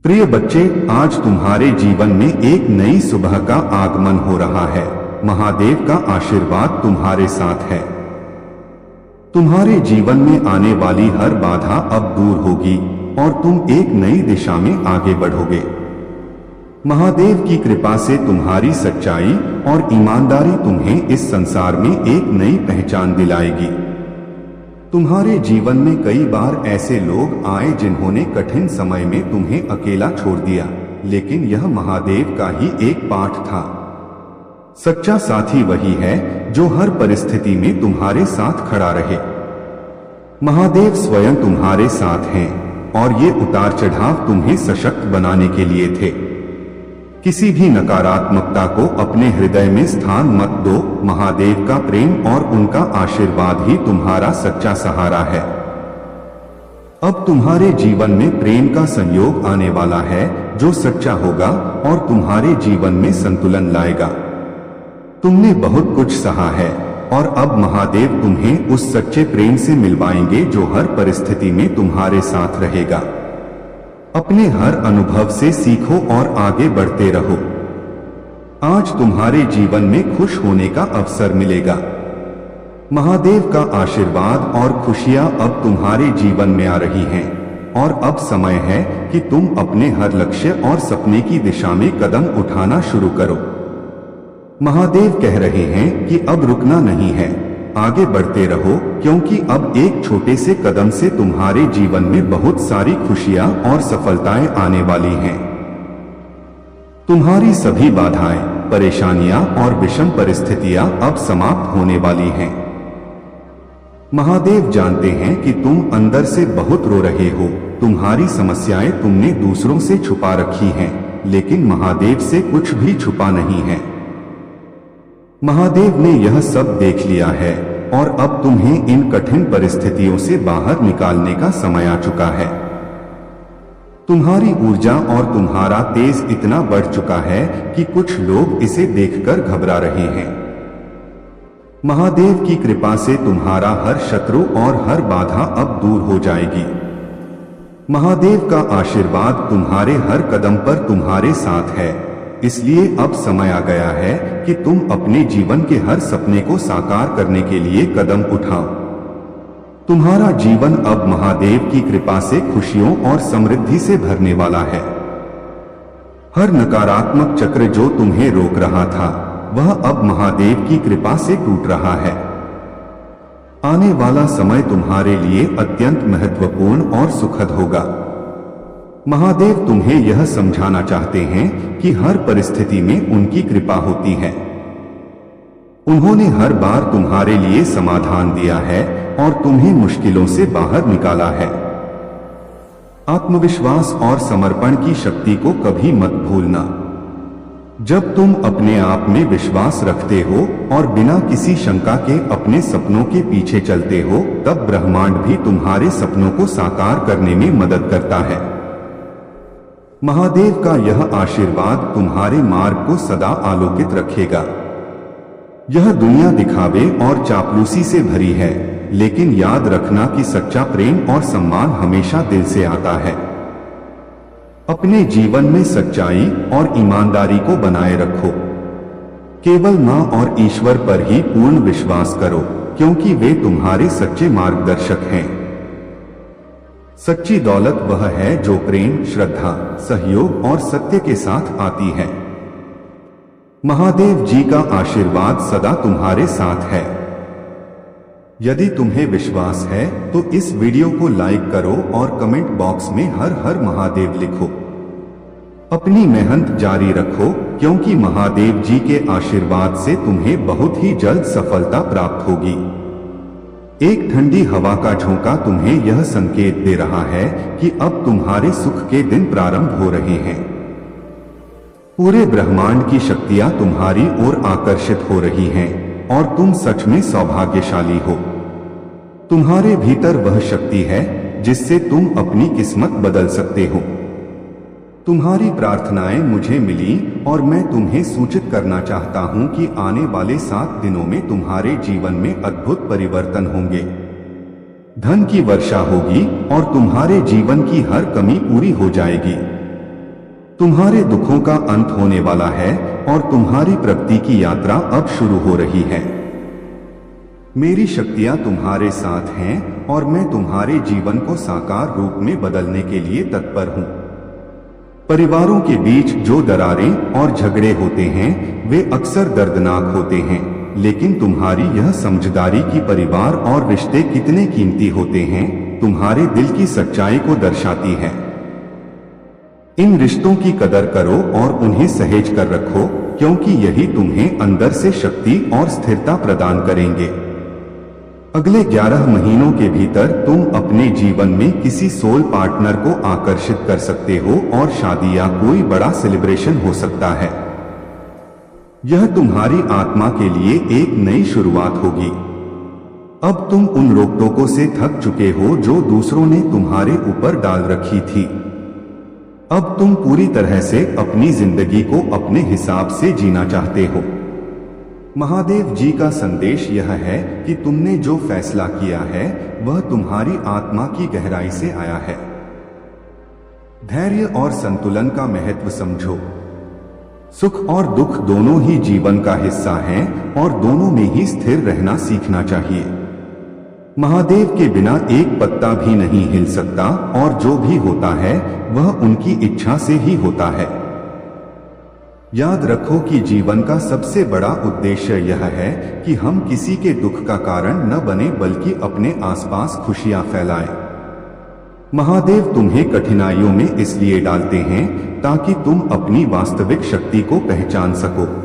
प्रिय बच्चे, आज तुम्हारे जीवन में एक नई सुबह का आगमन हो रहा है। महादेव का आशीर्वाद तुम्हारे साथ है। तुम्हारे जीवन में आने वाली हर बाधा अब दूर होगी और तुम एक नई दिशा में आगे बढ़ोगे। महादेव की कृपा से तुम्हारी सच्चाई और ईमानदारी तुम्हें इस संसार में एक नई पहचान दिलाएगी। तुम्हारे जीवन में कई बार ऐसे लोग आए जिन्होंने कठिन समय में तुम्हें अकेला छोड़ दिया, लेकिन यह महादेव का ही एक पाठ था। सच्चा साथी वही है जो हर परिस्थिति में तुम्हारे साथ खड़ा रहे। महादेव स्वयं तुम्हारे साथ हैं और ये उतार चढ़ाव तुम्हें सशक्त बनाने के लिए थे। किसी भी नकारात्मकता को अपने हृदय में स्थान मत दो। महादेव का प्रेम और उनका आशीर्वाद ही तुम्हारा सच्चा सहारा है। अब तुम्हारे जीवन में प्रेम का संयोग आने वाला है जो सच्चा होगा और तुम्हारे जीवन में संतुलन लाएगा। तुमने बहुत कुछ सहा है और अब महादेव तुम्हें उस सच्चे प्रेम से मिलवाएंगे जो हर परिस्थिति में तुम्हारे साथ रहेगा। अपने हर अनुभव से सीखो और आगे बढ़ते रहो। आज तुम्हारे जीवन में खुश होने का अवसर मिलेगा। महादेव का आशीर्वाद और खुशियां अब तुम्हारे जीवन में आ रही हैं और अब समय है कि तुम अपने हर लक्ष्य और सपने की दिशा में कदम उठाना शुरू करो। महादेव कह रहे हैं कि अब रुकना नहीं है, आगे बढ़ते रहो, क्योंकि अब एक छोटे से कदम से तुम्हारे जीवन में बहुत सारी खुशियां और सफलताएं आने वाली हैं। तुम्हारी सभी बाधाएं, परेशानियां और विषम परिस्थितियां अब समाप्त होने वाली हैं। महादेव जानते हैं कि तुम अंदर से बहुत रो रहे हो। तुम्हारी समस्याएं तुमने दूसरों से छुपा रखी हैं, लेकिन महादेव से कुछ भी छुपा नहीं है। महादेव ने यह सब देख लिया है और अब तुम्हें इन कठिन परिस्थितियों से बाहर निकालने का समय आ चुका है। तुम्हारी ऊर्जा और तुम्हारा तेज इतना बढ़ चुका है कि कुछ लोग इसे देखकर घबरा रहे हैं। महादेव की कृपा से तुम्हारा हर शत्रु और हर बाधा अब दूर हो जाएगी। महादेव का आशीर्वाद तुम्हारे हर कदम पर तुम्हारे साथ है। इसलिए अब समय आ गया है कि तुम अपने जीवन के हर सपने को साकार करने के लिए कदम उठाओ। तुम्हारा जीवन अब महादेव की कृपा से खुशियों और समृद्धि से भरने वाला है। हर नकारात्मक चक्र जो तुम्हें रोक रहा था, वह अब महादेव की कृपा से टूट रहा है। आने वाला समय तुम्हारे लिए अत्यंत महत्वपूर्ण और सुखद होगा। महादेव तुम्हें यह समझाना चाहते हैं कि हर परिस्थिति में उनकी कृपा होती है। उन्होंने हर बार तुम्हारे लिए समाधान दिया है और तुम्हें मुश्किलों से बाहर निकाला है। आत्मविश्वास और समर्पण की शक्ति को कभी मत भूलना। जब तुम अपने आप में विश्वास रखते हो और बिना किसी शंका के अपने सपनों के पीछे चलते हो, तब ब्रह्मांड भी तुम्हारे सपनों को साकार करने में मदद करता है। महादेव का यह आशीर्वाद तुम्हारे मार्ग को सदा आलोकित रखेगा। यह दुनिया दिखावे और चापलूसी से भरी है, लेकिन याद रखना कि सच्चा प्रेम और सम्मान हमेशा दिल से आता है। अपने जीवन में सच्चाई और ईमानदारी को बनाए रखो। केवल मां और ईश्वर पर ही पूर्ण विश्वास करो, क्योंकि वे तुम्हारे सच्चे मार्गदर्शक हैं। सच्ची दौलत वह है जो प्रेम, श्रद्धा, सहयोग और सत्य के साथ आती है। महादेव जी का आशीर्वाद सदा तुम्हारे साथ है। यदि तुम्हें विश्वास है तो इस वीडियो को लाइक करो और कमेंट बॉक्स में हर हर महादेव लिखो। अपनी मेहनत जारी रखो, क्योंकि महादेव जी के आशीर्वाद से तुम्हें बहुत ही जल्द सफलता प्राप्त होगी। एक ठंडी हवा का झोंका तुम्हें यह संकेत दे रहा है कि अब तुम्हारे सुख के दिन प्रारंभ हो रहे हैं। पूरे ब्रह्मांड की शक्तियां तुम्हारी ओर आकर्षित हो रही हैं और तुम सच में सौभाग्यशाली हो। तुम्हारे भीतर वह शक्ति है जिससे तुम अपनी किस्मत बदल सकते हो। तुम्हारी प्रार्थनाएं मुझे मिली और मैं तुम्हें सूचित करना चाहता हूं कि आने वाले 7 दिनों में तुम्हारे जीवन में अद्भुत परिवर्तन होंगे। धन की वर्षा होगी और तुम्हारे जीवन की हर कमी पूरी हो जाएगी। तुम्हारे दुखों का अंत होने वाला है और तुम्हारी प्रगति की यात्रा अब शुरू हो रही है। मेरी शक्तियां तुम्हारे साथ हैं और मैं तुम्हारे जीवन को साकार रूप में बदलने के लिए तत्पर हूं। परिवारों के बीच जो दरारें और झगड़े होते हैं वे अक्सर दर्दनाक होते हैं, लेकिन तुम्हारी यह समझदारी कि परिवार और रिश्ते कितने कीमती होते हैं तुम्हारे दिल की सच्चाई को दर्शाती है। इन रिश्तों की कदर करो और उन्हें सहेज कर रखो, क्योंकि यही तुम्हें अंदर से शक्ति और स्थिरता प्रदान करेंगे। अगले 11 महीनों के भीतर तुम अपने जीवन में किसी सोल पार्टनर को आकर्षित कर सकते हो और शादी या कोई बड़ा सेलिब्रेशन हो सकता है। यह तुम्हारी आत्मा के लिए एक नई शुरुआत होगी। अब तुम उन रोक-टोकों से थक चुके हो जो दूसरों ने तुम्हारे ऊपर डाल रखी थी। अब तुम पूरी तरह से अपनी जिंदगी को अपने हिसाब से जीना चाहते हो। महादेव जी का संदेश यह है कि तुमने जो फैसला किया है वह तुम्हारी आत्मा की गहराई से आया है। धैर्य और संतुलन का महत्व समझो। सुख और दुख दोनों ही जीवन का हिस्सा हैं और दोनों में ही स्थिर रहना सीखना चाहिए। महादेव के बिना एक पत्ता भी नहीं हिल सकता और जो भी होता है वह उनकी इच्छा से ही होता है। याद रखो कि जीवन का सबसे बड़ा उद्देश्य यह है कि हम किसी के दुख का कारण न बने बल्कि अपने आसपास खुशियां फैलाएं। महादेव तुम्हें कठिनाइयों में इसलिए डालते हैं ताकि तुम अपनी वास्तविक शक्ति को पहचान सको।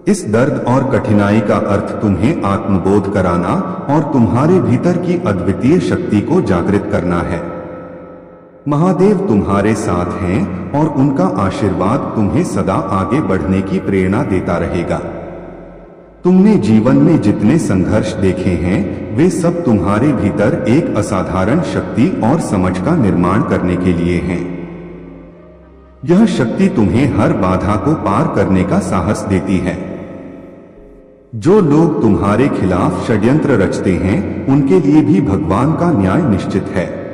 इस दर्द और कठिनाई का अर्थ तुम्हें आत्मबोध कराना और तुम्हारे भीतर की अद्वितीय शक्ति को जागृत करना है। महादेव तुम्हारे साथ हैं और उनका आशीर्वाद तुम्हें सदा आगे बढ़ने की प्रेरणा देता रहेगा। तुमने जीवन में जितने संघर्ष देखे हैं वे सब तुम्हारे भीतर एक असाधारण शक्ति और समझ का निर्माण करने के लिए हैं। यह शक्ति तुम्हें हर बाधा को पार करने का साहस देती है। जो लोग तुम्हारे खिलाफ षड्यंत्र रचते हैं उनके लिए भी भगवान का न्याय निश्चित है।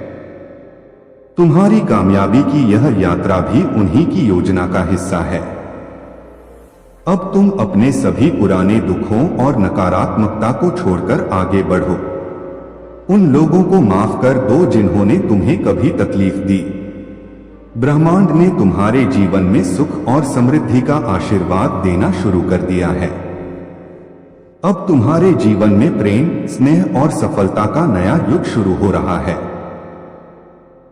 तुम्हारी कामयाबी की यह यात्रा भी उन्हीं की योजना का हिस्सा है। अब तुम अपने सभी पुराने दुखों और नकारात्मकता को छोड़कर आगे बढ़ो। उन लोगों को माफ कर दो जिन्होंने तुम्हें कभी तकलीफ दी। ब्रह्मांड ने तुम्हारे जीवन में सुख और समृद्धि का आशीर्वाद देना शुरू कर दिया है। अब तुम्हारे जीवन में प्रेम, स्नेह और सफलता का नया युग शुरू हो रहा है।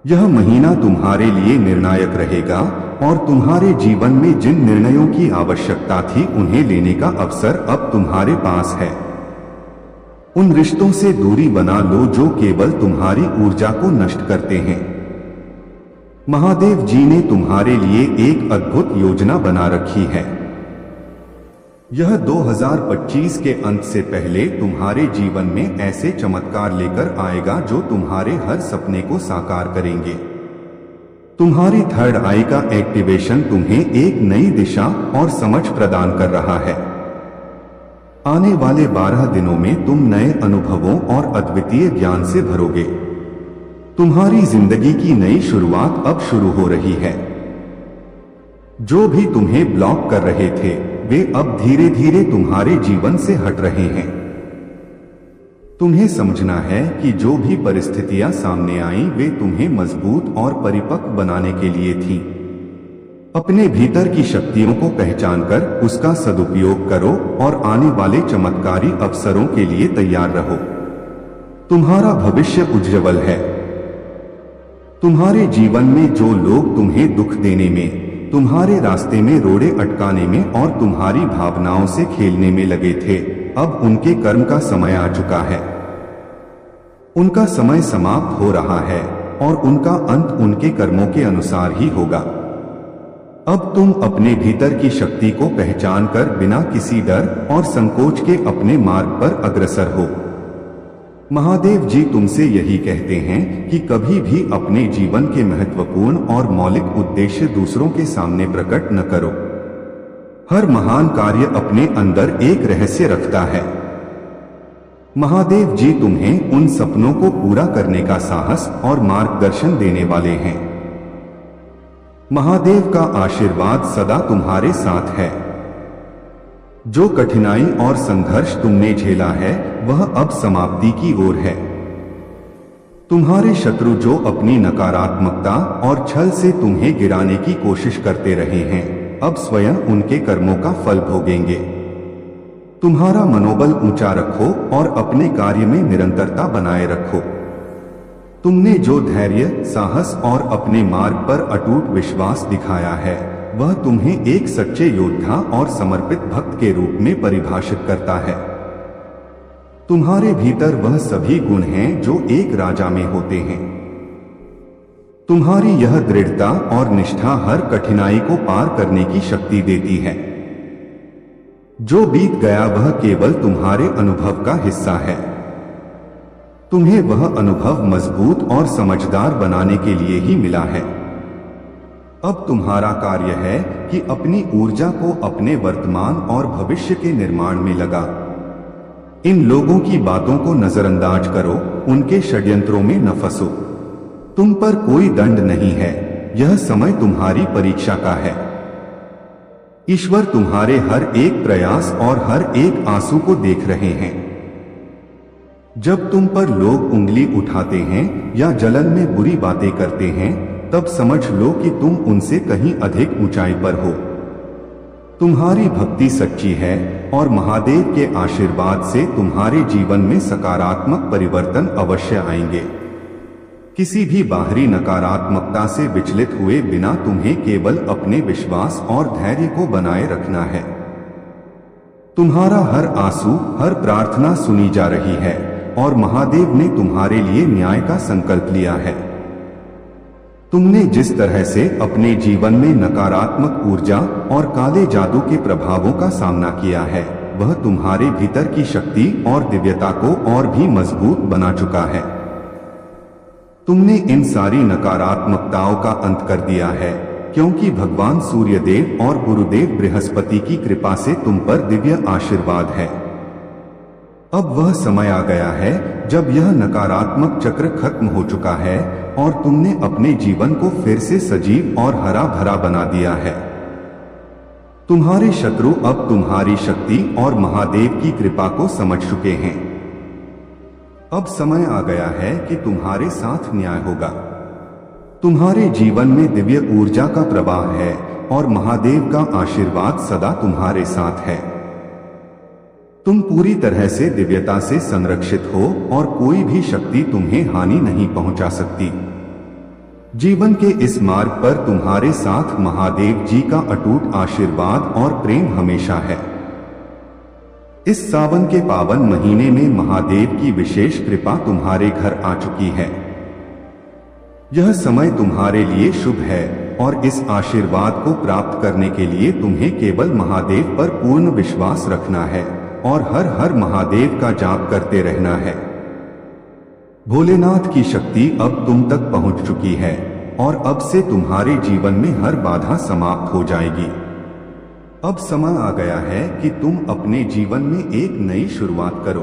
यह महीना तुम्हारे लिए निर्णायक रहेगा और तुम्हारे जीवन में जिन निर्णयों की आवश्यकता थी उन्हें लेने का अवसर अब तुम्हारे पास है। उन रिश्तों से दूरी बना लो जो केवल तुम्हारी ऊर्जा को नष्ट करते हैं। महादेव जी ने तुम्हारे लिए एक अद्भुत योजना बना रखी है। यह 2025 के अंत से पहले तुम्हारे जीवन में ऐसे चमत्कार लेकर आएगा जो तुम्हारे हर सपने को साकार करेंगे। तुम्हारी थर्ड आई का एक्टिवेशन तुम्हें एक नई दिशा और समझ प्रदान कर रहा है। आने वाले 12 दिनों में तुम नए अनुभवों और अद्वितीय ज्ञान से भरोगे। तुम्हारी जिंदगी की नई शुरुआत अब शुरू हो रही है। जो भी तुम्हें ब्लॉक कर रहे थे वे अब धीरे धीरे तुम्हारे जीवन से हट रहे हैं। तुम्हें समझना है कि जो भी परिस्थितियां सामने आईं वे तुम्हें मजबूत और परिपक्व बनाने के लिए थीं। अपने भीतर की शक्तियों को पहचानकर उसका सदुपयोग करो और आने वाले चमत्कारी अवसरों के लिए तैयार रहो। तुम्हारा भविष्य उज्जवल है। तुम्हारे जीवन में जो लोग तुम्हें दुख देने में, तुम्हारे रास्ते में रोड़े अटकाने में और तुम्हारी भावनाओं से खेलने में लगे थे, अब उनके कर्म का समय आ चुका है। उनका समय समाप्त हो रहा है और उनका अंत उनके कर्मों के अनुसार ही होगा। अब तुम अपने भीतर की शक्ति को पहचान कर बिना किसी डर और संकोच के अपने मार्ग पर अग्रसर हो। महादेव जी तुमसे यही कहते हैं कि कभी भी अपने जीवन के महत्वपूर्ण और मौलिक उद्देश्य दूसरों के सामने प्रकट न करो। हर महान कार्य अपने अंदर एक रहस्य रखता है। महादेव जी तुम्हें उन सपनों को पूरा करने का साहस और मार्गदर्शन देने वाले हैं। महादेव का आशीर्वाद सदा तुम्हारे साथ है। जो कठिनाई और संघर्ष तुमने झेला है वह अब समाप्ति की ओर है। तुम्हारे शत्रु जो अपनी नकारात्मकता और छल से तुम्हें गिराने की कोशिश करते रहे हैं, अब स्वयं उनके कर्मों का फल भोगेंगे। तुम्हारा मनोबल ऊंचा रखो और अपने कार्य में निरंतरता बनाए रखो। तुमने जो धैर्य, साहस और अपने मार्ग पर अटूट विश्वास दिखाया है वह तुम्हें एक सच्चे योद्धा और समर्पित भक्त के रूप में परिभाषित करता है। तुम्हारे भीतर वह सभी गुण हैं जो एक राजा में होते हैं। तुम्हारी यह दृढ़ता और निष्ठा हर कठिनाई को पार करने की शक्ति देती है। जो बीत गया वह केवल तुम्हारे अनुभव का हिस्सा है। तुम्हें वह अनुभव मजबूत और समझदार बनाने के लिए ही मिला है। अब तुम्हारा कार्य है कि अपनी ऊर्जा को अपने वर्तमान और भविष्य के निर्माण में लगा। इन लोगों की बातों को नजरअंदाज करो, उनके षड्यंत्रों में न फंसो। तुम पर कोई दंड नहीं है, यह समय तुम्हारी परीक्षा का है। ईश्वर तुम्हारे हर एक प्रयास और हर एक आंसू को देख रहे हैं। जब तुम पर लोग उंगली उठाते हैं या जलन में बुरी बातें करते हैं, तब समझ लो कि तुम उनसे कहीं अधिक ऊंचाई पर हो। तुम्हारी भक्ति सच्ची है और महादेव के आशीर्वाद से तुम्हारे जीवन में सकारात्मक परिवर्तन अवश्य आएंगे। किसी भी बाहरी नकारात्मकता से विचलित हुए बिना तुम्हें केवल अपने विश्वास और धैर्य को बनाए रखना है। तुम्हारा हर आंसू, हर प्रार्थना सुनी जा रही है और महादेव ने तुम्हारे लिए न्याय का संकल्प लिया है। तुमने जिस तरह से अपने जीवन में नकारात्मक ऊर्जा और काले जादू के प्रभावों का सामना किया है, वह तुम्हारे भीतर की शक्ति और दिव्यता को और भी मजबूत बना चुका है। तुमने इन सारी नकारात्मकताओं का अंत कर दिया है, क्योंकि भगवान सूर्यदेव और गुरुदेव बृहस्पति की कृपा से तुम पर दिव्य आशीर्वाद है। अब वह समय आ गया है जब यह नकारात्मक चक्र खत्म हो चुका है और तुमने अपने जीवन को फिर से सजीव और हरा भरा बना दिया है। तुम्हारे शत्रु अब तुम्हारी शक्ति और महादेव की कृपा को समझ चुके हैं। अब समय आ गया है कि तुम्हारे साथ न्याय होगा। तुम्हारे जीवन में दिव्य ऊर्जा का प्रवाह है और महादेव का आशीर्वाद सदा तुम्हारे साथ है। तुम पूरी तरह से दिव्यता से संरक्षित हो और कोई भी शक्ति तुम्हें हानि नहीं पहुंचा सकती। जीवन के इस मार्ग पर तुम्हारे साथ महादेव जी का अटूट आशीर्वाद और प्रेम हमेशा है। इस सावन के पावन महीने में महादेव की विशेष कृपा तुम्हारे घर आ चुकी है। यह समय तुम्हारे लिए शुभ है और इस आशीर्वाद को प्राप्त करने के लिए तुम्हें केवल महादेव पर पूर्ण विश्वास रखना है और हर हर महादेव का जाप करते रहना है। भोलेनाथ की शक्ति अब तुम तक पहुंच चुकी है और अब से तुम्हारे जीवन में हर बाधा समाप्त हो जाएगी। अब समय आ गया है कि तुम अपने जीवन में एक नई शुरुआत करो।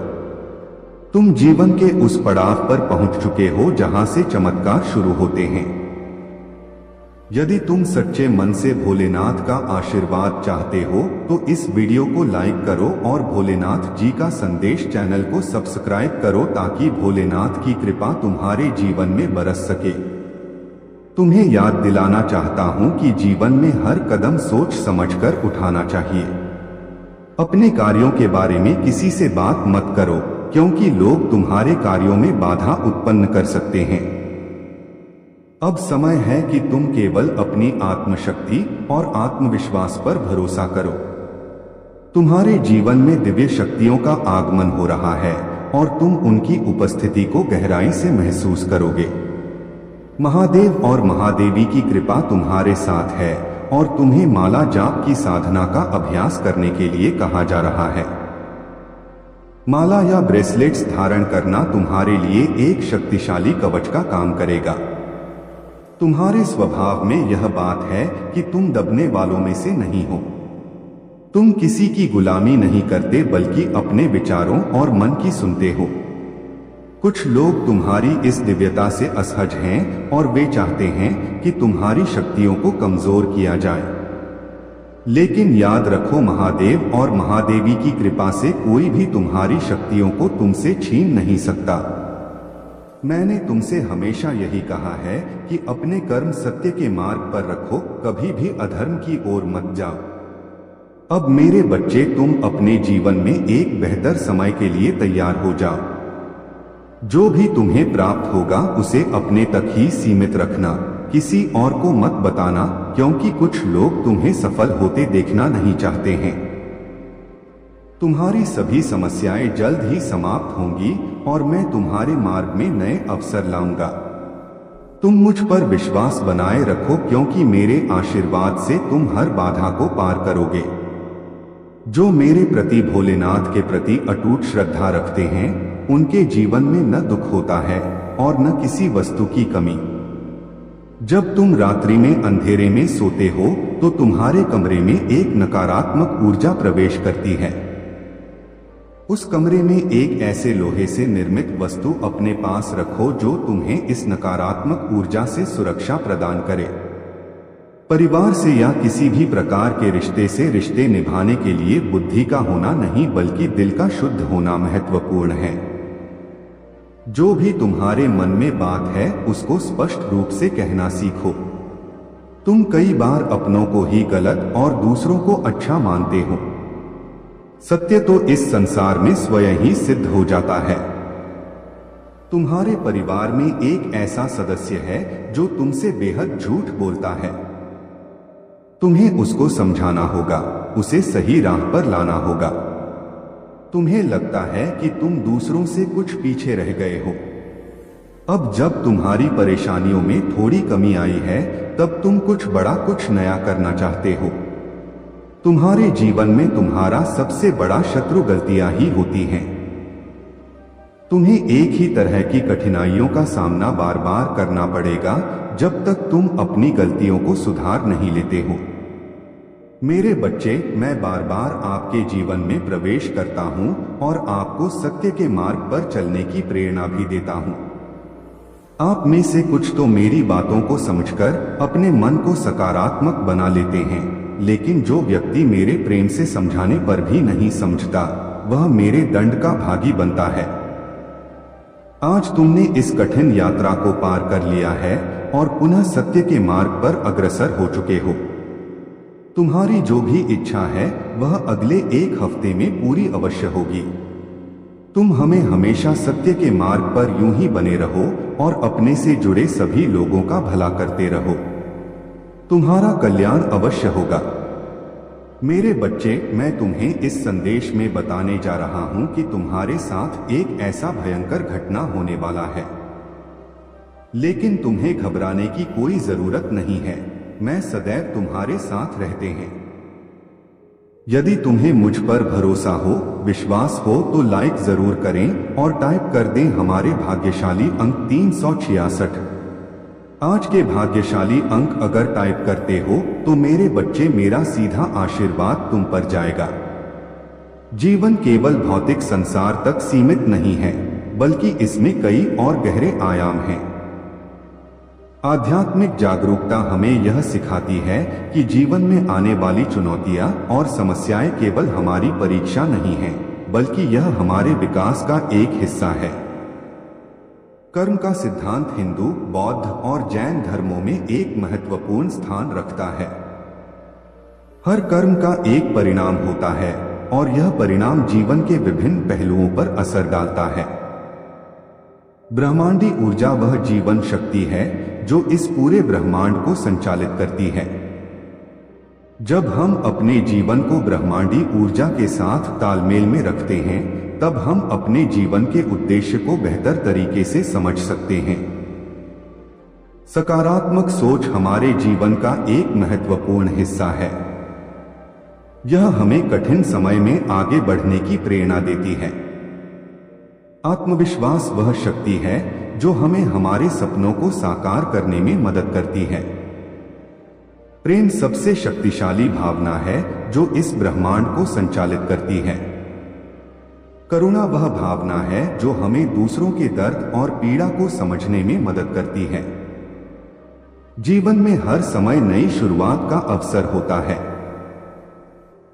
तुम जीवन के उस पड़ाव पर पहुंच चुके हो जहां से चमत्कार शुरू होते हैं। यदि तुम सच्चे मन से भोलेनाथ का आशीर्वाद चाहते हो तो इस वीडियो को लाइक करो और भोलेनाथ जी का संदेश चैनल को सब्सक्राइब करो ताकि भोलेनाथ की कृपा तुम्हारे जीवन में बरस सके। तुम्हें याद दिलाना चाहता हूं कि जीवन में हर कदम सोच समझकर उठाना चाहिए। अपने कार्यों के बारे में किसी से बात मत करो, क्योंकि लोग तुम्हारे कार्यों में बाधा उत्पन्न कर सकते हैं। अब समय है कि तुम केवल अपनी आत्मशक्ति और आत्मविश्वास पर भरोसा करो। तुम्हारे जीवन में दिव्य शक्तियों का आगमन हो रहा है और तुम उनकी उपस्थिति को गहराई से महसूस करोगे। महादेव और महादेवी की कृपा तुम्हारे साथ है और तुम्हें माला जाप की साधना का अभ्यास करने के लिए कहा जा रहा है। माला या ब्रेसलेट्स धारण करना तुम्हारे लिए एक शक्तिशाली कवच का काम करेगा। तुम्हारे स्वभाव में यह बात है कि तुम दबने वालों में से नहीं हो। तुम किसी की गुलामी नहीं करते बल्कि अपने विचारों और मन की सुनते हो। कुछ लोग तुम्हारी इस दिव्यता से असहज हैं और वे चाहते हैं कि तुम्हारी शक्तियों को कमजोर किया जाए। लेकिन याद रखो, महादेव और महादेवी की कृपा से कोई भी तुम्हारी शक्तियों को तुमसे छीन नहीं सकता। मैंने तुमसे हमेशा यही कहा है कि अपने कर्म सत्य के मार्ग पर रखो, कभी भी अधर्म की ओर मत जाओ। अब मेरे बच्चे, तुम अपने जीवन में एक बेहतर समय के लिए तैयार हो जाओ। जो भी तुम्हें प्राप्त होगा उसे अपने तक ही सीमित रखना, किसी और को मत बताना, क्योंकि कुछ लोग तुम्हें सफल होते देखना नहीं चाहते हैं। तुम्हारी सभी समस्याएं जल्द ही समाप्त होंगी और मैं तुम्हारे मार्ग में नए अवसर लाऊंगा। तुम मुझ पर विश्वास बनाए रखो, क्योंकि मेरे आशीर्वाद से तुम हर बाधा को पार करोगे। जो मेरे प्रति, भोलेनाथ के प्रति अटूट श्रद्धा रखते हैं, उनके जीवन में न दुख होता है और न किसी वस्तु की कमी। जब तुम रात्रि में अंधेरे में सोते हो तो तुम्हारे कमरे में एक नकारात्मक ऊर्जा प्रवेश करती है। उस कमरे में एक ऐसे लोहे से निर्मित वस्तु अपने पास रखो जो तुम्हें इस नकारात्मक ऊर्जा से सुरक्षा प्रदान करे। परिवार से या किसी भी प्रकार के रिश्ते से रिश्ते निभाने के लिए बुद्धि का होना नहीं, बल्कि दिल का शुद्ध होना महत्वपूर्ण है। जो भी तुम्हारे मन में बात है उसको स्पष्ट रूप से कहना सीखो। तुम कई बार अपनों को ही गलत और दूसरों को अच्छा मानते हो। सत्य तो इस संसार में स्वयं ही सिद्ध हो जाता है। तुम्हारे परिवार में एक ऐसा सदस्य है जो तुमसे बेहद झूठ बोलता है। तुम्हें उसको समझाना होगा, उसे सही राह पर लाना होगा। तुम्हें लगता है कि तुम दूसरों से कुछ पीछे रह गए हो। अब जब तुम्हारी परेशानियों में थोड़ी कमी आई है, तब तुम कुछ बड़ा, कुछ नया करना चाहते हो। तुम्हारे जीवन में तुम्हारा सबसे बड़ा शत्रु गलतियां ही होती हैं। तुम्हें एक ही तरह की कठिनाइयों का सामना बार बार करना पड़ेगा जब तक तुम अपनी गलतियों को सुधार नहीं लेते हो। मेरे बच्चे, मैं बार बार आपके जीवन में प्रवेश करता हूं और आपको सत्य के मार्ग पर चलने की प्रेरणा भी देता हूं। आप में से कुछ तो मेरी बातों को समझकर अपने मन को सकारात्मक बना लेते हैं, लेकिन जो व्यक्ति मेरे प्रेम से समझाने पर भी नहीं समझता, वह मेरे दंड का भागी बनता है। आज तुमने इस कठिन यात्रा को पार कर लिया है और पुनः सत्य के मार्ग पर अग्रसर हो चुके हो। तुम्हारी जो भी इच्छा है वह अगले एक हफ्ते में पूरी अवश्य होगी। तुम हमें हमेशा सत्य के मार्ग पर यूं ही बने रहो और अपने से जुड़े सभी लोगों का भला करते रहो। तुम्हारा कल्याण अवश्य होगा। मेरे बच्चे, मैं तुम्हें इस संदेश में बताने जा रहा हूं कि तुम्हारे साथ एक ऐसा भयंकर घटना होने वाला है, लेकिन तुम्हें घबराने की कोई जरूरत नहीं है। मैं सदैव तुम्हारे साथ रहते हैं। यदि तुम्हें मुझ पर भरोसा हो, विश्वास हो तो लाइक जरूर करें और टाइप कर दें हमारे भाग्यशाली अंक 366। आज के भाग्यशाली अंक अगर टाइप करते हो तो मेरे बच्चे, मेरा सीधा आशीर्वाद तुम पर जाएगा। जीवन केवल भौतिक संसार तक सीमित नहीं है, बल्कि इसमें कई और गहरे आयाम हैं। आध्यात्मिक जागरूकता हमें यह सिखाती है कि जीवन में आने वाली चुनौतियां और समस्याएं केवल हमारी परीक्षा नहीं हैं, बल्कि यह हमारे विकास का एक हिस्सा है। कर्म का सिद्धांत हिंदू, बौद्ध और जैन धर्मों में एक महत्वपूर्ण स्थान रखता है। हर कर्म का एक परिणाम होता है और यह परिणाम जीवन के विभिन्न पहलुओं पर असर डालता है। ब्रह्मांडी ऊर्जा वह जीवन शक्ति है जो इस पूरे ब्रह्मांड को संचालित करती है। जब हम अपने जीवन को ब्रह्मांडी ऊर्जा के साथ तालमेल में रखते हैं, तब हम अपने जीवन के उद्देश्य को बेहतर तरीके से समझ सकते हैं। सकारात्मक सोच हमारे जीवन का एक महत्वपूर्ण हिस्सा है। यह हमें कठिन समय में आगे बढ़ने की प्रेरणा देती है। आत्मविश्वास वह शक्ति है जो हमें हमारे सपनों को साकार करने में मदद करती है। प्रेम सबसे शक्तिशाली भावना है जो इस ब्रह्मांड को संचालित करती है। करुणा वह भावना है जो हमें दूसरों के दर्द और पीड़ा को समझने में मदद करती है। जीवन में हर समय नई शुरुआत का अवसर होता है।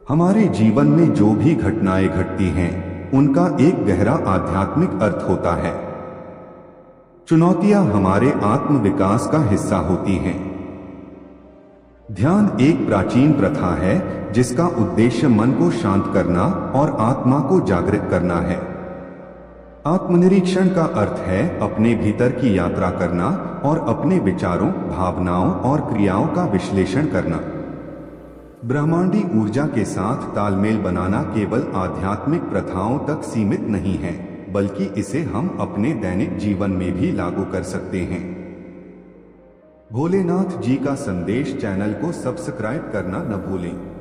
हमारे जीवन में जो भी घटनाएं घटती हैं, उनका एक गहरा आध्यात्मिक अर्थ होता है। चुनौतियां हमारे आत्म विकास का हिस्सा होती हैं। ध्यान एक प्राचीन प्रथा है जिसका उद्देश्य मन को शांत करना और आत्मा को जागृत करना है। आत्मनिरीक्षण का अर्थ है अपने भीतर की यात्रा करना और अपने विचारों, भावनाओं और क्रियाओं का विश्लेषण करना। ब्रह्मांडी ऊर्जा के साथ तालमेल बनाना केवल आध्यात्मिक प्रथाओं तक सीमित नहीं है, बल्कि इसे हम अपने दैनिक जीवन में भी लागू कर सकते हैं। भोलेनाथ जी का संदेश चैनल को सब्सक्राइब करना न भूलें।